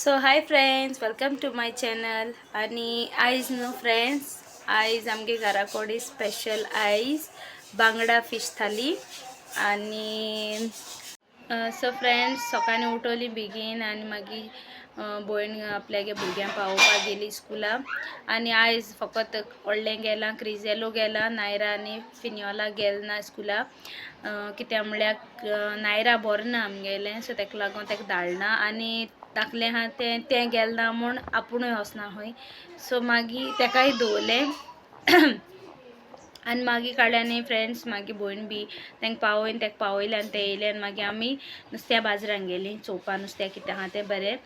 So hi friends, welcome to my channel. आणि आयज न्हू फ्रेंड्स, आयज आमगे घराकोडी स्पेशल आयज बांगडा फिश थाली. आणि सो फ्रेंड्स, सकाळी उठवली बेगीन आणि मागीर भयण आपल्यागे भुरग्यांक पावोवपाक गेली स्कुला. आणि आयज फकत व्हडलें गेलां, क्रिजेलो गेला, नायरा आनी फिनियोला गेल ना स्कुला. कित्याक म्हळ्यार नायरा बरो ना आमगेलें, सो तेका लागून तेका धाडना. आनी धाकलें आहा तें गेल ना म्हूण आपुणूय वचना खंय. सो मागीर तेकाय दवरलें. आनी मागीर काडलें आनी फ्रेंड्स मागीर भयण बी तेंका पावयलें आनी ते येयले. आनी मागीर आमी नुस्त्या बाजारांत गेलीं चोवपा नुस्तें कितें आहा तें बरें.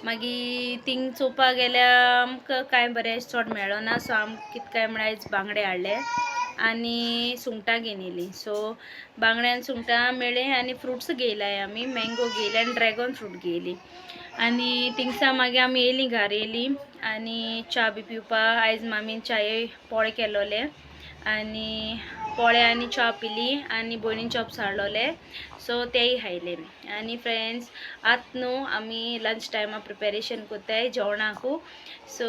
मागीर थिंग चोवपा गेल्यार आमकां कांय बरें चड मेळ्ळो ना. सो आमकां कितें काय म्हळ्यार आयज बांगडे हाडले आनी सुंगटां घेवन येयलीं. सो बांगड्यान सुंगटां मेळ्ळीं आनी फ्रुट्स घेयलाय आमी, मँगो घेयले आनी ड्रॅगन फ्रूट घेयली. आनी थिंगसा मागीर आमी येयलीं घार येयलीं आनी च्या बी पिवपा. आयज मामीन च्याये पोळे केलोले आनी पोळे आनी च्या पिली आनी भयणीन चॉप्स हाडलोले, सो तेय खायले. आनी फ्रेंड्स, आतां न्हू आमी लंच टायमा प्रिपेरेशन कोत्ताय जेवणाकू. सो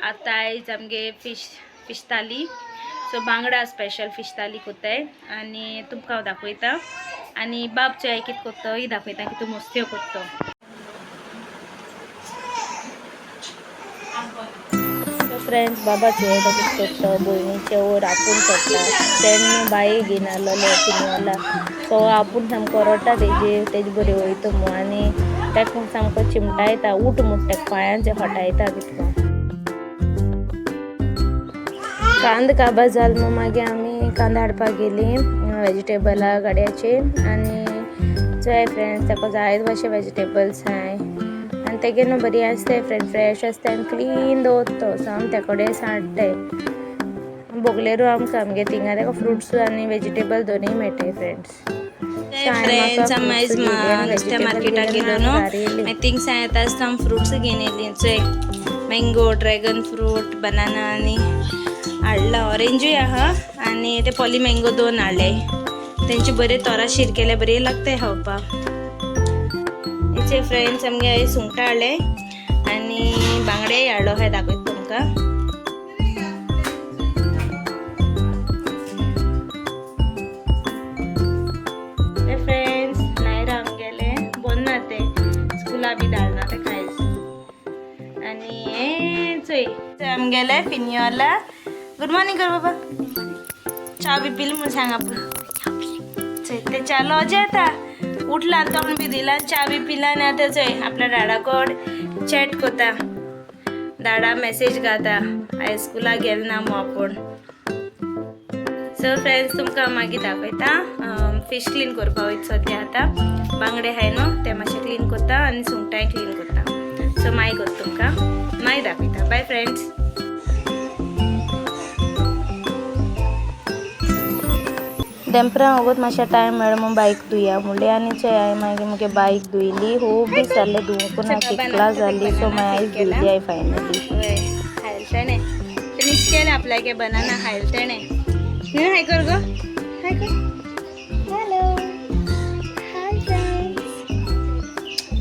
आतां आयज आमगे फिश थाली, सो बांगडा स्पेशल फिश थाली कोत्ताय आनी तुमकां हांव दाखयता. आनी बाब चाय कितें कोत्तो ही दाखयता, कितें मस्त्यो कोत्तो. फ्रेंड्स, बाबाचे कितें करता, भयणीचे वयर आपूण चडटा. तेन्ना बाये घेवन आसलोले फिनियोला, सो आपूण सामको रडटा तेजे बरी वयता मू. आनी तेका सामको चिमटा येता, उठ म्हूण तेका पांयांचे फटायता कितको. कांद काबार जाल मू. मागीर आमी कांदो हाडपाक गेलीं वेजिटेबला गाडयाचेर. आनी चोय फ्रेंड्स, तेका जाय भाशे वेजिटेबल्स हाय आनी तेगे न्हू बरी आसताय फ्रेश आसताय आनी क्लीन दवरतो. सो आमी तेकोडे सांडटाय. बोगलेरू आमकां आमगे थिंगा तेका फ्रुट्स आनी वेजिटेबल दोनूय मेळटाय फ्रेंड्स. फ्रेंड्स, आमी आयज नुस्त्या मार्केटाक गेलो न्हू. थिंग येता आसतना आमी फ्रुट्स घेवन येयलीं. चोय मँगो, ड्रॅगन फ्रूट, बनाना आनी हाडला. ऑरेंजूय आहा आनी ते पॉली मँगो 2 हाडले. तेंचे बरे तोरा शीर केले, बरे लागताय खावपाक. हेचे फ्रेंड्स आमगे आयज सुंगटां हाडले आनी बांगडेय हाडलो. हाय दाखयता तुमकां. फ्रेंड्स, नायरा आमगेले बोन्ना ते स्कुला बी धाडना ते खायच. आनी हे चोय आमगेले फिनियोला. गुड मॉर्निंग कर बाबा. च्या बी पिली म्हूण सांग आपूण. चोय ते च्या लॉज येता. उठला तोंड बी दिला, च्या बी पिला आनी आतां चोय आपल्या डाडाकोड चॅट कोता. डाडा मेसेज घाता आयज स्कुलाक गेल ना मू आपूण. सो फ्रेंड्स, तुमकां मागीर दाखयता. फिश क्लीन करपा वयता सद्या. आतां बांगडे हाय न्हू ते मातशे क्लीन कोत्ता आनी सुंगटांय क्लीन कोत्ता. सो मागीर कोत्ता तुमकां, मागीर दाखयता. Bye friends. दनपरां वगत मातशें टायम मेळ्ळो म्हूण बायक धुया म्हणलें आनी चोय मागीर मुगे बायक धुयली. खूब दीस जाले धुवूंक ना, चिकला जाली. सो मागीर आयज धुयली फायनली. खायला तेणे फिनिश केलें आपल्यागे बनाना खायला तेणे. हाय कर गो, हाय कर. Hello, hi friends.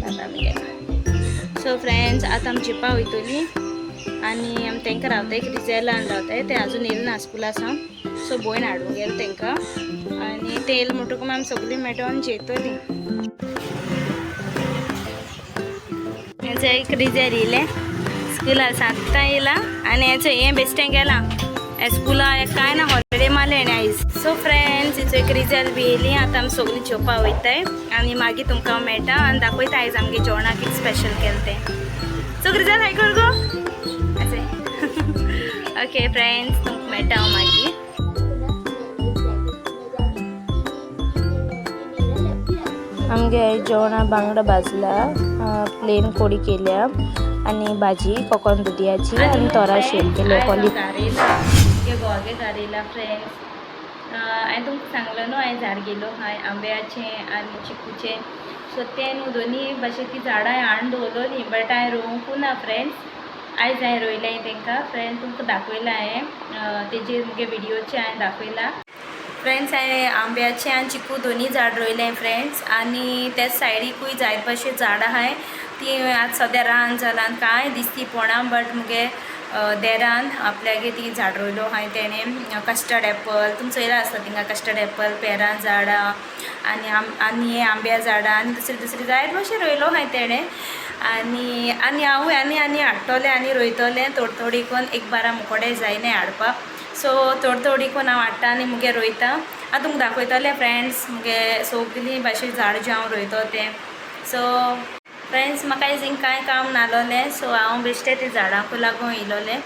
बाबा गेला. सो फ्रेंड्स, आतां आमी चिपा वयतलीं आनी आमी तेंकां रावताय क्रिजेलान रावताय. ते आजून येयले ना स्कुला सावन. सो भयण हाडूंक गेलो तेंकां आनी ते येयले म्हणटकूच आमी सगळीं मेळटोन जेयतलीं. हेचो एक क्रिजेर येयले स्कुला सांगता येयला आनी हेचो हें बेश्टें गेलां. हे स्कुला कांय ना, हॉलिडे मारले हेणे आयज. सो फ्रेंड्स, हेचो एक रिजल्ट बी येयली. आतां आमी सगळीं जेवपा वयताय आनी मागीर तुमकां मेळटा आनी दाखयता आयज आमगे जेवणाक कितें स्पेशल केलें तें. सो रिजल्ट हाय कर गो. ओके फ्रेंड्स, तुमकां मेळटा हांव मागीर. आमगे आयज जेवणा बांगडा भाजला, प्लेन कोडी केल्या आनी भाजी कोकण दुदयाची आनी तोरा शीर केले. Poly गोगे घारिला friends. हांवें तुमकां सांगलो न्हू हांवें झाड गेलो हाय आंब्याचें आनी चिकूचें. सो तें न्हू दोनी भाशेची झाडां हाडून दवरलोलीं, बट हांवें रोवंकू ना फ्रेंड्स. आयज हांवें रोयल्याय तेंकां. फ्रेंड्स, तुमकां दाखयलां हांवें तेजेर मुगे विडियोचेर हांवें दाखयलां. फ्रेंड्स हांवें आंब्याचें आनी चिकू दोनी झाड रोयलें फ्रेंड्स आनी त्याच सायडीकूय जायत भाशेन झाडां आहाय ती आतां सद्या रान जालां आनी कांय दिसती पडना बट मुगे देरान आपल्यागे ती झाड रोयलो आहाय तेणें कस्टर्ड एप्पल तुमी चोयला आसता थिंगा कस्टर्ड एप्पल पेरां झाडां आनी हे आंब्या झाडां आनी दुसरी जायत भाशेन रोयलो आहाय तेणें आनी हांवूय आनी हाडटोलें आनी रोयतलें थोडी करून एक बारा मुकोडे जायनाय हाडपाक सो थोडी करून हांव हाडटा आनी मुगे रोयता आतां तुमकां दाखयतलें फ्रेंड्स मुगे सगलीं भाशेन झाड जें हांव रोयतो तें सो फ्रेंड्स म्हाका हिंग कांय काम नाहलोलें सो हांव बेश्टें ते झाडांकू लागून येयलोलें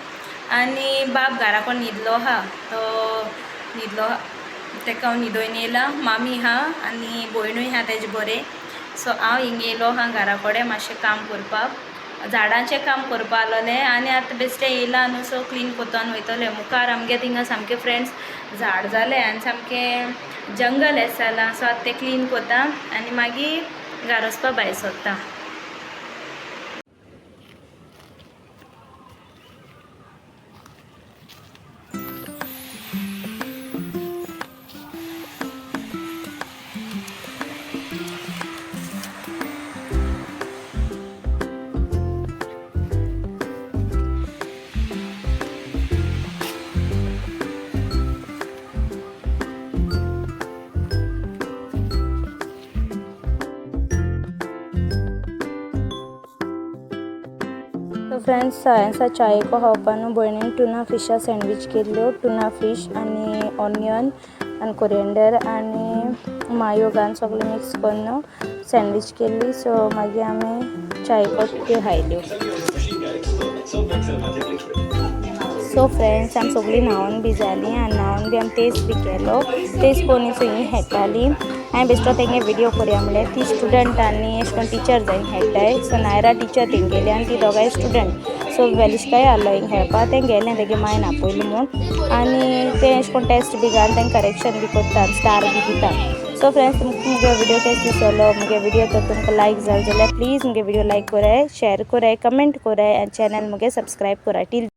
आनी बाब घरा कोण न्हिदलो आहा तो न्हिदलो तेका हांव न्हिदोवन येयलां मामी आहा आनी भयणूय आहा तेजे बरें सो हांव हिंग येयलो आहा घरा कडेन मातशें काम करपाक झाडांचें काम करपा आसलोलें आनी आतां बेश्टें येयलां न्हू सो क्लीन कोत्तोन वयतलें मुखार आमगे थिंगा सामकें फ्रेंड्स झाड जालें आनी सामकें जंगल येस जालां सो आतां तें क्लीन कोत्ता आनी मागीर घरा वचपा भायर सोदता. सो फ्रेंड्स सयन्सा चायेको खावपा न्हू भयणीन टुना फिशा सँडवीच केल्ल्यो टुना फीश आनी ऑनियन आनी कोरिएंडर आनी मायो घालून सगळें मिक्स करून सँडवीच केल्ली सो मागीर आमी चायेको त्यो खायल्यो. सो फ्रेंड्स आमी सगळीं न्हांवन बी जालीं आनी न्हांवन बी आमी टेस्ट बी केलो टेस्ट कोनी चोयी खेळटालीं हांवें बेश्टो तेंगे विडियो करया म्हणलें ती स्टुडंट आनी अशें करून टिचर जावन खेळटाय सो नायरा टीचर तेंगेली आनी ती दोगांय स्टुडंट सो वेलिश्काय आहलो हिंग खेळपाक तें गेलें तेगे मायन आपयलें म्हूण आनी तें अशें करून टेस्ट बी घालून तेंकां करेक्शन बी कोत्ता स्टार बी दिता. सो फ्रेंड्स तुमकां मुगे विडियो केस दिसलो मुगे विडियो तर तुमकां लायक जाल जाल्यार प्लीज मुगे विडियो लायक कोराय शेअर कोराय कमेंट कोराय आनी चॅनल मुगे सब्सक्रायब कोराय. टील